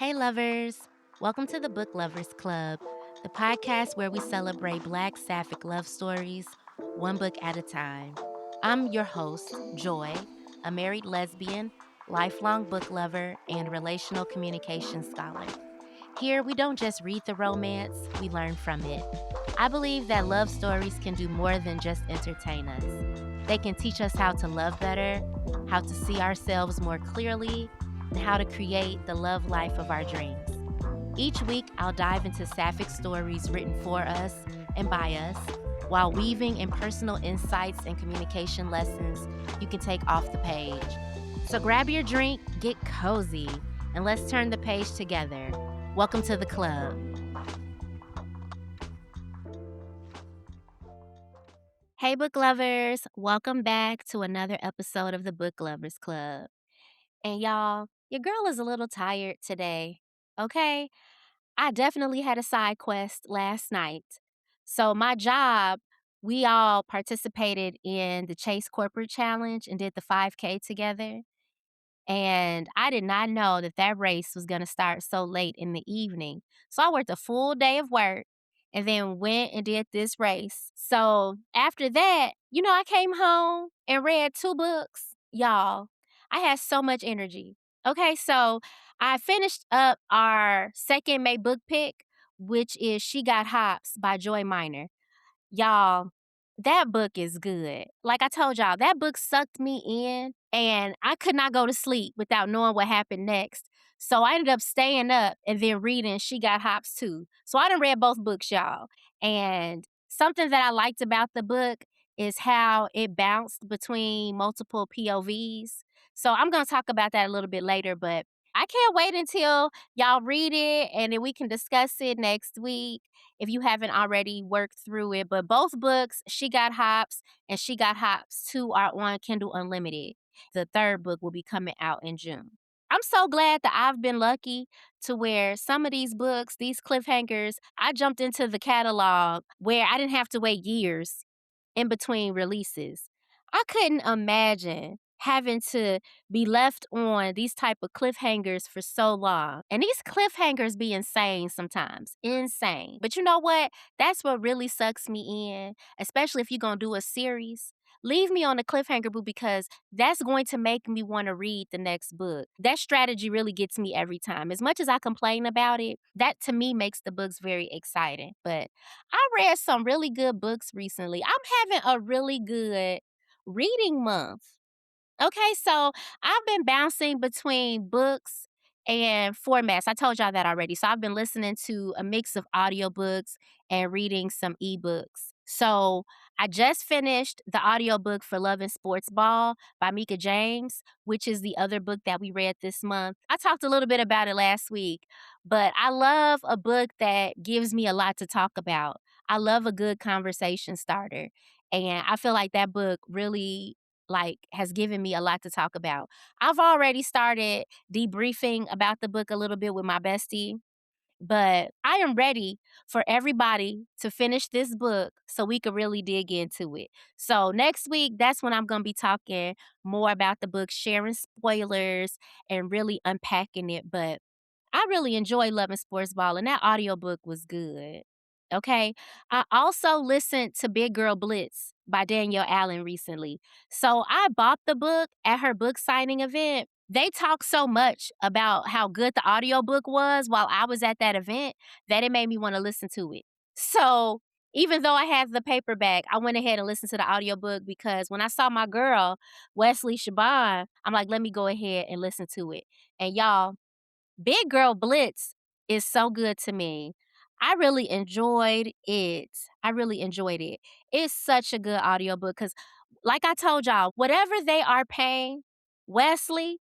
Hey, lovers! Welcome to the Book Lovers Club, the podcast where we celebrate Black Sapphic love stories, one book at a time. I'm your host, Joy, a married lesbian, lifelong book lover, and relational communication scholar. Here, we don't just read the romance, we learn from it. I believe that love stories can do more than just entertain us. They can teach us how to love better, how to see ourselves more clearly, and how to create the love life of our dreams. Each week, I'll dive into sapphic stories written for us and by us, while weaving in personal insights and communication lessons you can take off the page. So grab your drink, get cozy, and let's turn the page together. Welcome to the club. Hey, book lovers. Welcome back to another episode of the Book Lovers Club. And y'all, your girl is a little tired today, okay? I definitely had a side quest last night. So, my job, we all participated in the Chase Corporate Challenge and did the 5K together. And I did not know that that race was going to start so late in the evening. So I worked a full day of work and then went and did this race. So after that, I came home and read two books. Y'all, I had so much energy. Okay, so I finished up our second May book pick, which is She Got Hops by Joi Miner. Y'all, that book is good. Like I told y'all, that book sucked me in and I could not go to sleep without knowing what happened next. So I ended up staying up and then reading She Got Hops too. So I done read both books, y'all. And something that I liked about the book is how it bounced between multiple POVs. So I'm going to talk about that a little bit later, but I can't wait until y'all read it and then we can discuss it next week if you haven't already worked through it. But both books, She Got Hops and She Got Hops 2, are on Kindle Unlimited. The third book will be coming out in June. I'm so glad that I've been lucky to where some of these books, these cliffhangers, I jumped into the catalog where I didn't have to wait years in between releases. I couldn't imagine having to be left on these type of cliffhangers for so long. And these cliffhangers be insane sometimes. Insane. But you know what? That's what really sucks me in, especially if you're going to do a series. Leave me on the cliffhanger book because that's going to make me want to read the next book. That strategy really gets me every time. As much as I complain about it, that to me makes the books very exciting. But I read some really good books recently. I'm having a really good reading month. Okay, so I've been bouncing between books and formats. I told y'all that already. So I've been listening to a mix of audiobooks and reading some ebooks. So I just finished the audiobook for Love and Sports Ball by Mika James, which is the other book that we read this month. I talked a little bit about it last week, but I love a book that gives me a lot to talk about. I love a good conversation starter. And I feel like that book really has given me a lot to talk about. I've already started debriefing about the book a little bit with my bestie, but I am ready for everybody to finish this book so we could really dig into it. So next week, that's when I'm going to be talking more about the book, sharing spoilers and really unpacking it. But I really enjoy Love and Sports Ball, and that audiobook was good. Okay. I also listened to Big Girl Blitz by Danielle Allen recently. So I bought the book at her book signing event. They talked so much about how good the audiobook was while I was at that event that it made me want to listen to it. So even though I had the paperback, I went ahead and listened to the audiobook because when I saw my girl, Wesley Shaban, I'm like, let me go ahead and listen to it. And y'all, Big Girl Blitz is so good to me. I really enjoyed it. I really enjoyed it. It's such a good audiobook because, like I told y'all, whatever they are paying Wesley,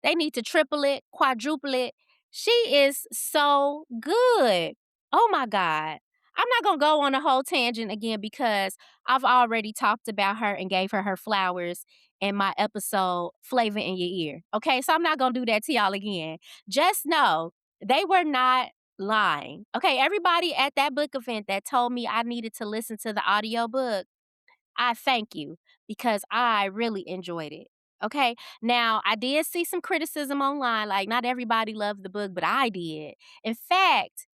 they need to triple it, quadruple it. She is so good. Oh my God. I'm not going to go on a whole tangent again because I've already talked about her and gave her flowers in my episode, Flavor in Your Ear. Okay, so I'm not going to do that to y'all again. Just know they were not lying. Okay, everybody at that book event that told me I needed to listen to the audiobook, I thank you because I really enjoyed it. Okay. Now, I did see some criticism online, like not everybody loved the book, but I did. In fact,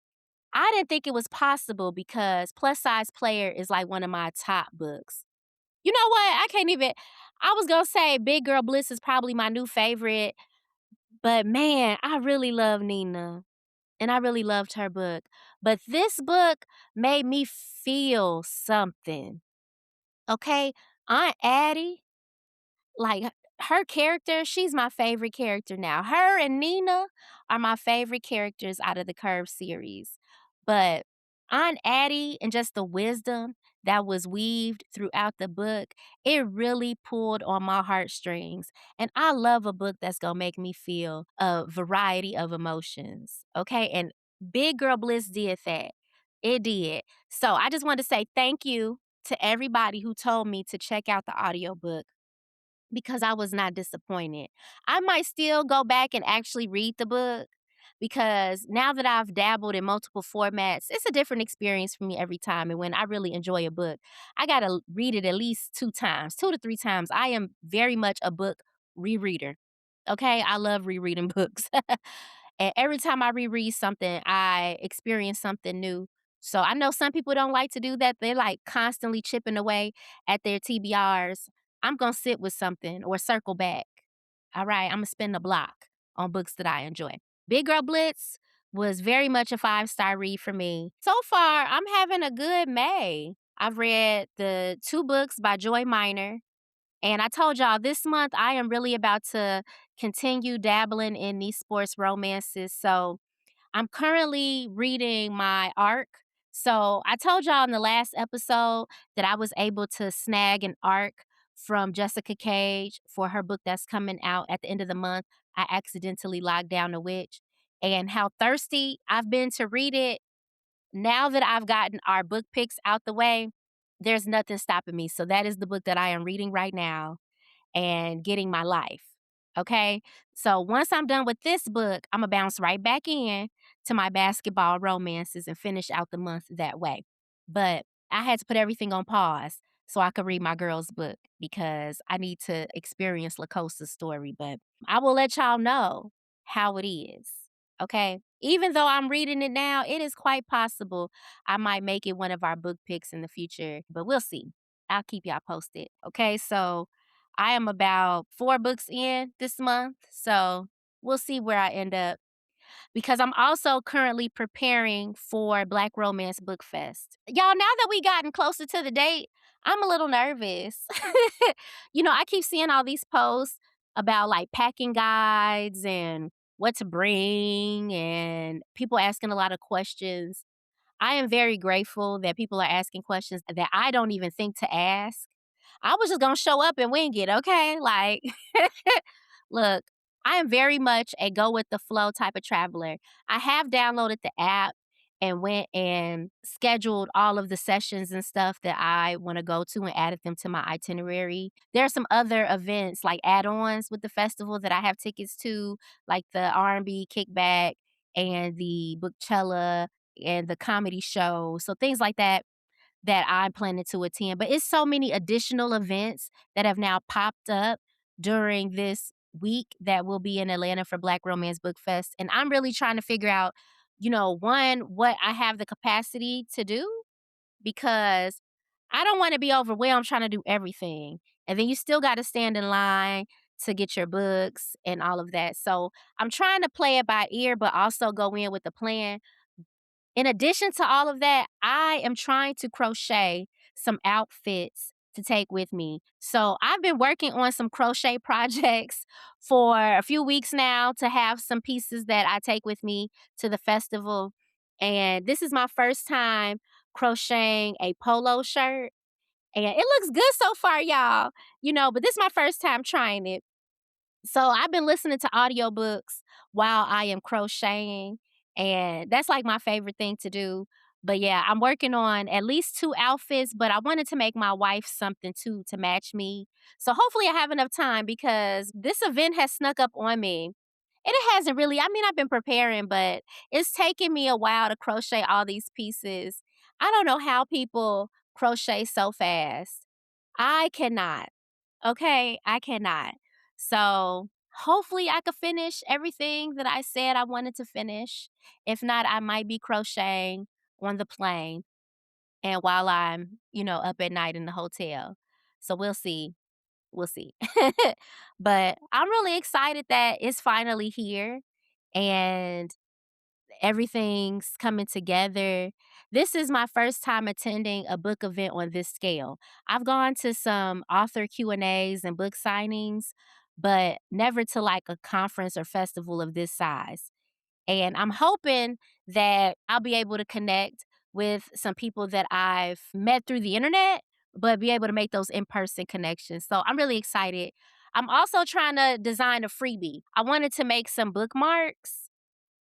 I didn't think it was possible because Plus Size Player is like one of my top books. You know what? I can't even. I was gonna say Big Girl Bliss is probably my new favorite, but man, I really love Nina and I really loved her book. But this book made me feel something. Okay? Aunt Addie, like her character, she's my favorite character now. Her and Nina are my favorite characters out of the Curve series. But Aunt Addie and just the wisdom that was weaved throughout the book, it really pulled on my heartstrings. And I love a book that's going to make me feel a variety of emotions. Okay. And Big Girl Bliss did that. It did. So I just want to say thank you to everybody who told me to check out the audiobook because I was not disappointed. I might still go back and actually read the book because now that I've dabbled in multiple formats, it's a different experience for me every time. And when I really enjoy a book, I got to read it at least 2 times, 2 to 3 times. I am very much a book rereader. Okay. I love rereading books. And every time I reread something, I experience something new. So I know some people don't like to do that. They're like constantly chipping away at their TBRs. I'm going to sit with something or circle back. All right. I'm going to spin the block on books that I enjoy. Big Girl Blitz was very much a 5-star read for me. So far, I'm having a good May. I've read the 2 books by Joi Miner. And I told y'all this month I am really about to continue dabbling in these sports romances. So I'm currently reading my arc. So I told y'all in the last episode that I was able to snag an arc from Jessica Cage for her book that's coming out at the end of the month. I accidentally locked down a witch. And how thirsty I've been to read it. Now that I've gotten our book picks out the way, there's nothing stopping me. So that is the book that I am reading right now and getting my life. Okay. So once I'm done with this book, I'm going to bounce right back in to my basketball romances and finish out the month that way. But I had to put everything on pause so I could read my girl's book because I need to experience Lacosta's story. But I will let y'all know how it is. Okay. Even though I'm reading it now, it is quite possible I might make it one of our book picks in the future, but we'll see. I'll keep y'all posted. Okay. So I am about 4 books in this month, so we'll see where I end up because I'm also currently preparing for Black Romance Book Fest. Y'all, now that we gotten closer to the date, I'm a little nervous. I keep seeing all these posts about like packing guides and what to bring and people asking a lot of questions. I am very grateful that people are asking questions that I don't even think to ask. I was just gonna show up and wing it, okay? Like, look, I am very much a go with the flow type of traveler. I have downloaded the app and went and scheduled all of the sessions and stuff that I want to go to and added them to my itinerary. There are some other events like add-ons with the festival that I have tickets to, like the R&B kickback and the Bookchella and the comedy show. So things like that I'm planning to attend. But it's so many additional events that have now popped up during this week that will be in Atlanta for Black Romance Book Fest. And I'm really trying to figure out, one, what I have the capacity to do because I don't want to be overwhelmed trying to do everything. And then you still got to stand in line to get your books and all of that. So I'm trying to play it by ear, but also go in with a plan. In addition to all of that, I am trying to crochet some outfits to take with me. So I've been working on some crochet projects for a few weeks now to have some pieces that I take with me to the festival. And this is my first time crocheting a polo shirt. And it looks good so far, y'all. But this is my first time trying it. So I've been listening to audiobooks while I am crocheting, and that's like my favorite thing to do. But yeah, I'm working on at least 2 outfits, but I wanted to make my wife something too to match me. So hopefully I have enough time because this event has snuck up on me. And it hasn't really, I mean, I've been preparing, but it's taken me a while to crochet all these pieces. I don't know how people crochet so fast. I cannot. Okay, I cannot. So hopefully I could finish everything that I said I wanted to finish. If not, I might be crocheting on the plane and while I'm, up at night in the hotel. So we'll see. We'll see. But I'm really excited that it's finally here and everything's coming together. This is my first time attending a book event on this scale. I've gone to some author Q&As and book signings, but never to like a conference or festival of this size. And I'm hoping that I'll be able to connect with some people that I've met through the internet, but be able to make those in person connections. So I'm really excited. I'm also trying to design a freebie. I wanted to make some bookmarks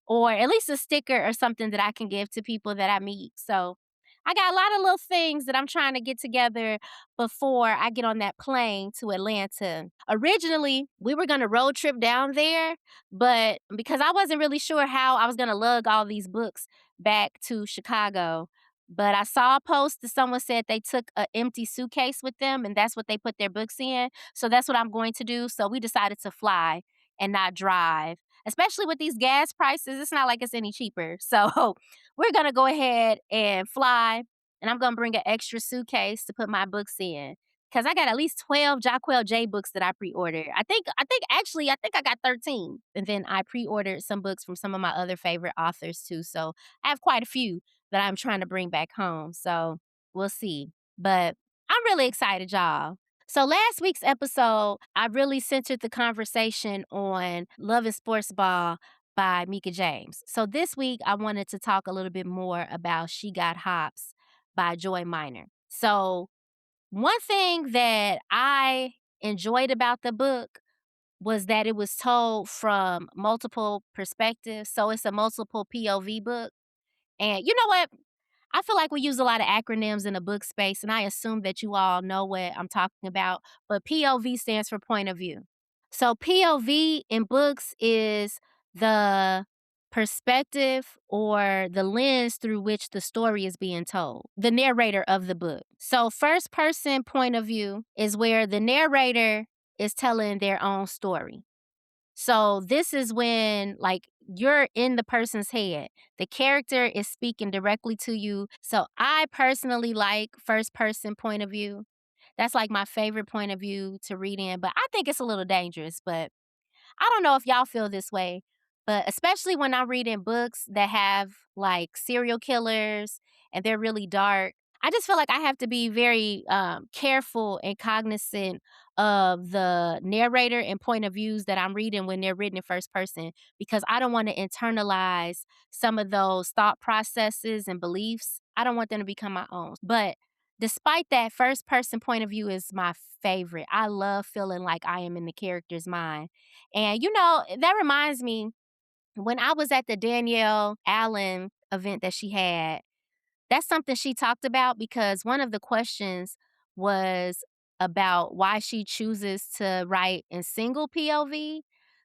or at least a sticker or something that I can give to people that I meet. So I got a lot of little things that I'm trying to get together before I get on that plane to Atlanta. Originally, we were going to road trip down there, but because I wasn't really sure how I was going to lug all these books back to Chicago, but I saw a post that someone said they took an empty suitcase with them and that's what they put their books in. So that's what I'm going to do. So we decided to fly and not drive. Especially with these gas prices, it's not like it's any cheaper. So we're gonna go ahead and fly, and I'm gonna bring an extra suitcase to put my books in. Cause I got at least 12 Jacquel J books that I pre-ordered. I think I got 13. And then I pre-ordered some books from some of my other favorite authors too. So I have quite a few that I'm trying to bring back home. So we'll see. But I'm really excited, y'all. So last week's episode, I really centered the conversation on Love and Sports Ball by Mika James. So this week, I wanted to talk a little bit more about She Got Hops by Joi Miner. So one thing that I enjoyed about the book was that it was told from multiple perspectives. So it's a multiple POV book. And you know what? I feel like we use a lot of acronyms in the book space, and I assume that you all know what I'm talking about. But POV stands for point of view. So POV in books is the perspective or the lens through which the story is being told, the narrator of the book. So first person point of view is where the narrator is telling their own story. So this is when like you're in the person's head. The character is speaking directly to you. So I personally like first person point of view. That's like my favorite point of view to read in, but I think it's a little dangerous, but I don't know if y'all feel this way, but especially when I'm reading books that have like serial killers and they're really dark, I just feel like I have to be very careful and cognizant of the narrator and point of views that I'm reading when they're written in first person because I don't want to internalize some of those thought processes and beliefs. I don't want them to become my own. But despite that, first person point of view is my favorite. I love feeling like I am in the character's mind. And, that reminds me when I was at the Danielle Allen event that she had, that's something she talked about because one of the questions was about why she chooses to write in single POV.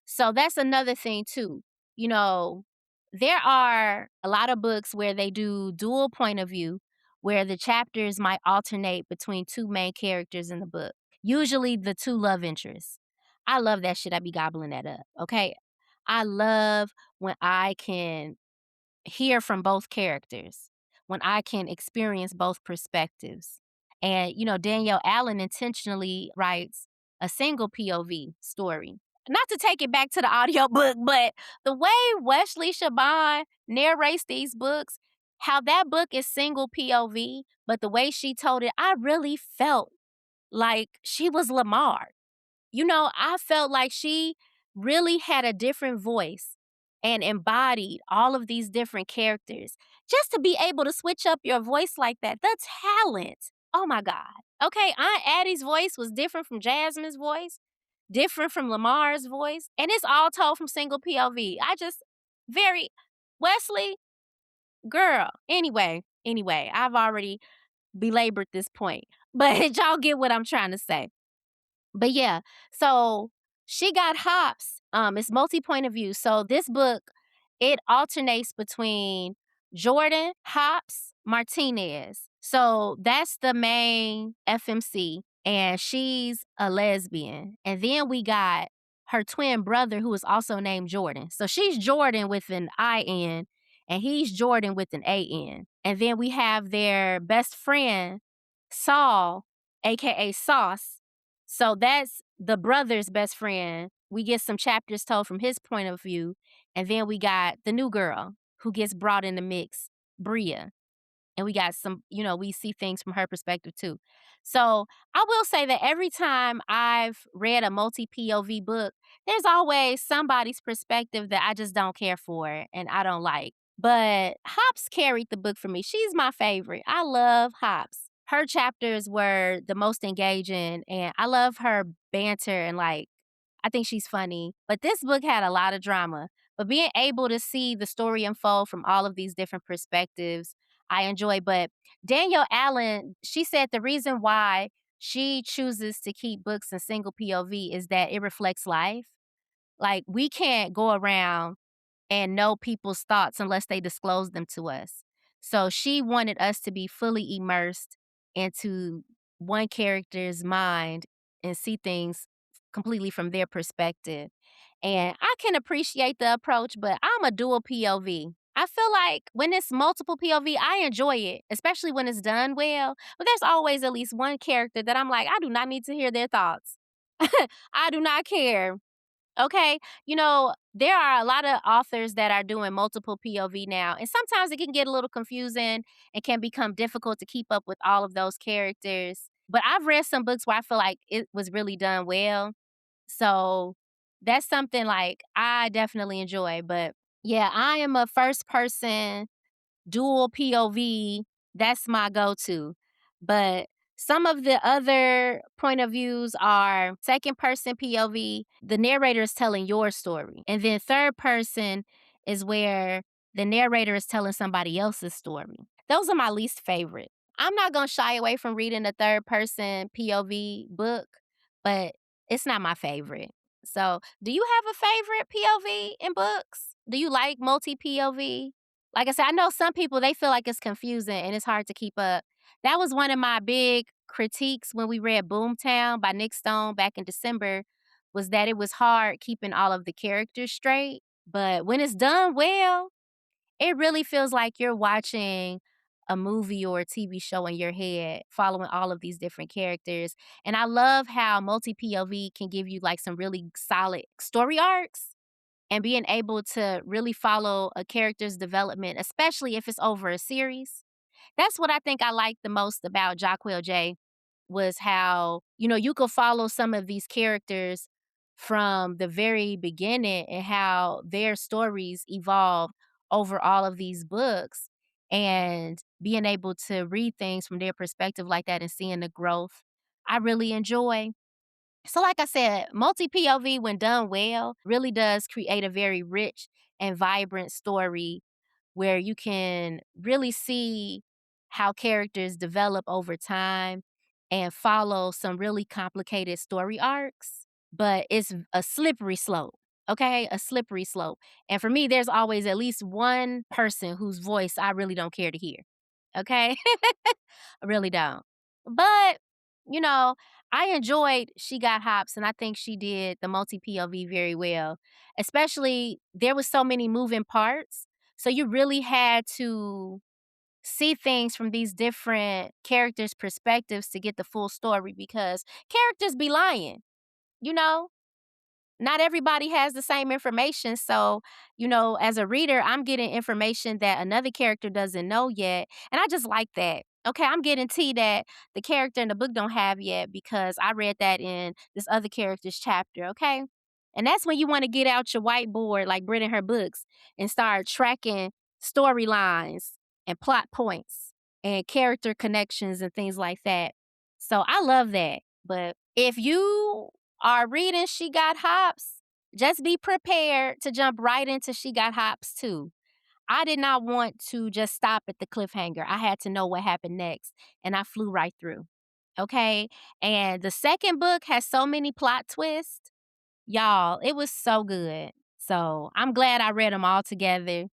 So that's another thing too. You know, there are a lot of books where they do dual point of view, where the chapters might alternate between two main characters in the book, usually the two love interests. I love that shit. I be gobbling that up. Okay. I love when I can hear from both characters, when I can experience both perspectives. And, Danielle Allen intentionally writes a single POV story. Not to take it back to the audiobook, but the way Wesley Shaban narrates these books, how that book is single POV, but the way she told it, I really felt like she was Lamar. I felt like she really had a different voice and embodied all of these different characters. Just to be able to switch up your voice like that, the talent. Oh my God. Okay, Aunt Addie's voice was different from Jasmine's voice, different from Lamar's voice, and it's all told from single POV. Very, Wesley, girl. Anyway, I've already belabored this point, but y'all get what I'm trying to say. But yeah, so She Got Hops. It's multi-point of view. So this book, it alternates between Jordan Hops Martinez. So that's the main FMC, and she's a lesbian. And then we got her twin brother who is also named Jordan. So she's Jordan with an I-N and he's Jordan with an A-N. And then we have their best friend, Saul, aka Sauce. So that's the brother's best friend. We get some chapters told from his point of view. And then we got the new girl who gets brought in the mix, Bria. And we got some, we see things from her perspective too. So I will say that every time I've read a multi POV book, there's always somebody's perspective that I just don't care for and I don't like. But Hops carried the book for me. She's my favorite. I love Hops. Her chapters were the most engaging and I love her banter and I think she's funny. But this book had a lot of drama. But being able to see the story unfold from all of these different perspectives, I enjoy. But Danielle Allen, she said the reason why she chooses to keep books in single POV is that it reflects life. Like, we can't go around and know people's thoughts unless they disclose them to us. So she wanted us to be fully immersed into one character's mind and see things completely from their perspective. And I can appreciate the approach, but I'm a dual POV. I feel like when it's multiple POV, I enjoy it, especially when it's done well. But there's always at least one character that I'm like, I do not need to hear their thoughts. I do not care. Okay. There are a lot of authors that are doing multiple POV now, and sometimes it can get a little confusing and can become difficult to keep up with all of those characters. But I've read some books where I feel like it was really done well. So that's something like I definitely enjoy. But yeah, I am a first person dual POV, that's my go-to. But some of the other point of views are second person POV, the narrator is telling your story. And then third person is where the narrator is telling somebody else's story. Those are my least favorite. I'm not going to shy away from reading a third person POV book, but it's not my favorite. So, do you have a favorite POV in books? Do you like multi POV? Like I said, I know some people, they feel like it's confusing and it's hard to keep up. That was one of my big critiques when we read Boomtown by Nick Stone back in December, was that it was hard keeping all of the characters straight. But when it's done well, it really feels like you're watching a movie or a TV show in your head, following all of these different characters. And I love how multi POV can give you like some really solid story arcs and being able to really follow a character's development, especially if it's over a series. That's what I think I like the most about Jacquel J was how, you could follow some of these characters from the very beginning and how their stories evolve over all of these books and being able to read things from their perspective like that and seeing the growth. I really enjoy. So, like I said, multi POV, when done well, really does create a very rich and vibrant story where you can really see how characters develop over time and follow some really complicated story arcs. But it's a slippery slope. Okay, a slippery slope. And for me, there's always at least one person whose voice I really don't care to hear. Okay? I really don't. But, you know, I enjoyed She Got Hops and I think she did the multi POV very well. Especially there was so many moving parts. So you really had to see things from these different characters' perspectives to get the full story because characters be lying, you know? Not everybody has the same information. So, as a reader, I'm getting information that another character doesn't know yet. And I just like that. Okay, I'm getting tea that the character in the book don't have yet because I read that in this other character's chapter. Okay. And that's when you want to get out your whiteboard like Brit in her books and start tracking storylines and plot points and character connections and things like that. So I love that. But if you are reading She Got Hops, just be prepared to jump right into She Got Hops too. I did not want to just stop at the cliffhanger. I had to know what happened next, and I flew right through. Okay? And the second book has so many plot twists. Y'all, it was so good. So I'm glad I read them all together.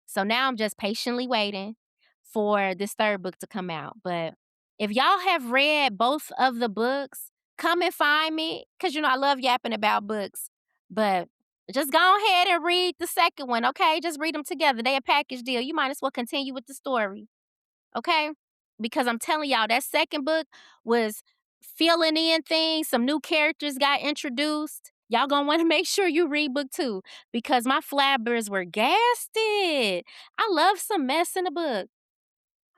So now I'm just patiently waiting for this third book to come out. But if y'all have read both of the books, come and find me because, I love yapping about books. But just go ahead and read the second one, okay? Just read them together. They a package deal. You might as well continue with the story, okay? Because I'm telling y'all, that second book was filling in things. Some new characters got introduced. Y'all gonna want to make sure you read book two because my flabbers were gasted. I love some mess in a book.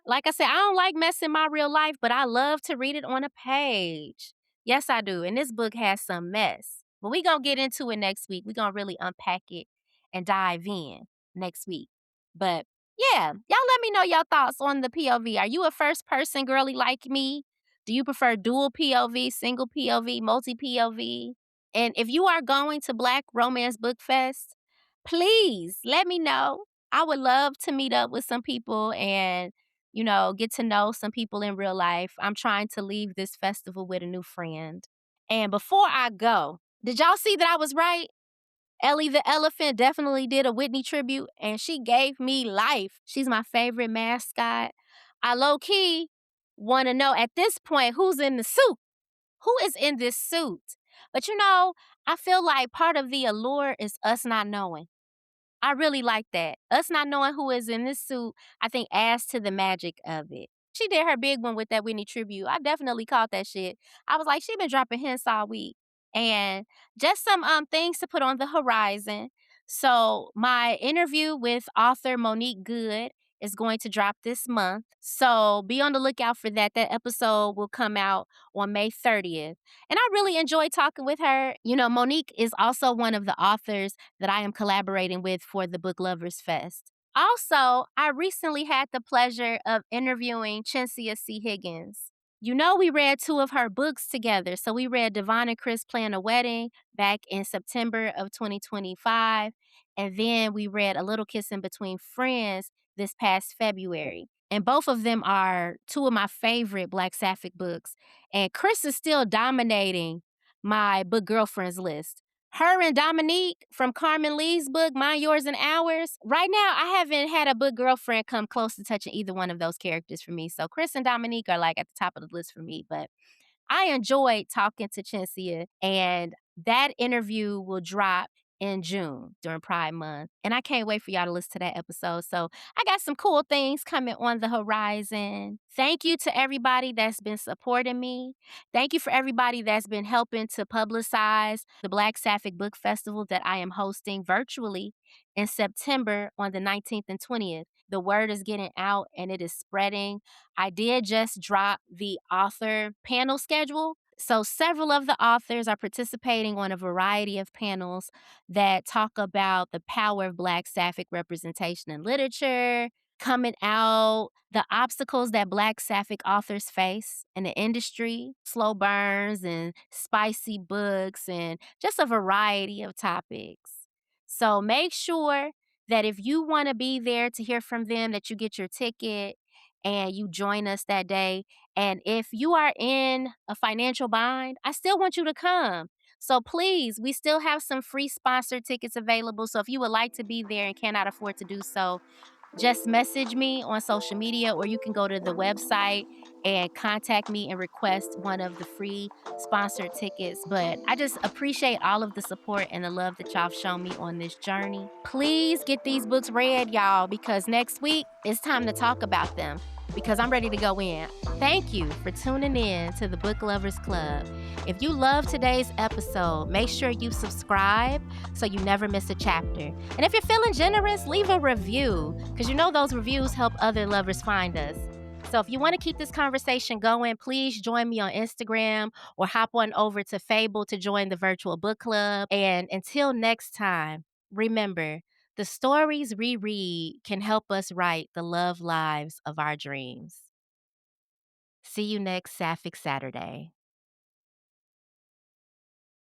Like I said, I don't like mess in my real life, but I love to read it on a page. Yes, I do. And this book has some mess. But we going to get into it next week. We're going to really unpack it and dive in next week. But yeah, y'all let me know your thoughts on the POV. Are you a first person girly like me? Do you prefer dual POV, single POV, multi POV? And if you are going to Black Romance Book Fest, please let me know. I would love to meet up with some people and get to know some people in real life. I'm trying to leave this festival with a new friend. And before I go, did y'all see that I was right? Ellie the Elephant definitely did a Whitney tribute and she gave me life. She's my favorite mascot. I low key want to know at this point who's in the suit? Who is in this suit? But I feel like part of the allure is us not knowing. I really like that. Us not knowing who is in this suit, I think adds to the magic of it. She did her big one with that Whitney tribute. I definitely caught that shit. I was like, she been dropping hints all week. And just some things to put on the horizon. So my interview with author Monique Good is going to drop this month. So be on the lookout for that. That episode will come out on May 30th. And I really enjoyed talking with her. Monique is also one of the authors that I am collaborating with for the Book Lovers Fest. Also, I recently had the pleasure of interviewing Chinsia C. Higgins. We read two of her books together. So we read Devon and Chris Plan a Wedding back in September of 2025. And then we read A Little Kiss in Between Friends this past February. And both of them are two of my favorite Black Sapphic books. And Chris is still dominating my book girlfriends list. Her and Dominique from Carmen Lee's book, Mine, Yours, and Ours. Right now, I haven't had a book girlfriend come close to touching either one of those characters for me. So Chris and Dominique are like at the top of the list for me. But I enjoyed talking to Chinsia, and that interview will drop in June during Pride Month. And I can't wait for y'all to listen to that episode. So I got some cool things coming on the horizon. Thank you to everybody that's been supporting me. Thank you for everybody that's been helping to publicize the Black Sapphic Book Festival that I am hosting virtually in September on the 19th and 20th. The word is getting out and it is spreading. I did just drop the author panel schedule. So several of the authors are participating on a variety of panels that talk about the power of Black Sapphic representation in literature, coming out, the obstacles that Black Sapphic authors face in the industry, slow burns and spicy books, and just a variety of topics. So make sure that if you want to be there to hear from them, that you get your ticket and you join us that day. And if you are in a financial bind, I still want you to come. So please, we still have some free sponsored tickets available. So if you would like to be there and cannot afford to do so, just message me on social media, or you can go to the website and contact me and request one of the free sponsored tickets. But I just appreciate all of the support and the love that y'all have shown me on this journey. Please get these books read, y'all, because next week it's time to talk about them because I'm ready to go in. Thank you for tuning in to the Book Lovers Club. If you love today's episode, make sure you subscribe so you never miss a chapter. And if you're feeling generous, leave a review because those reviews help other lovers find us. So if you want to keep this conversation going, please join me on Instagram or hop on over to Fable to join the virtual book club. And until next time, remember, the stories we read can help us write the love lives of our dreams. See you next Sapphic Saturday.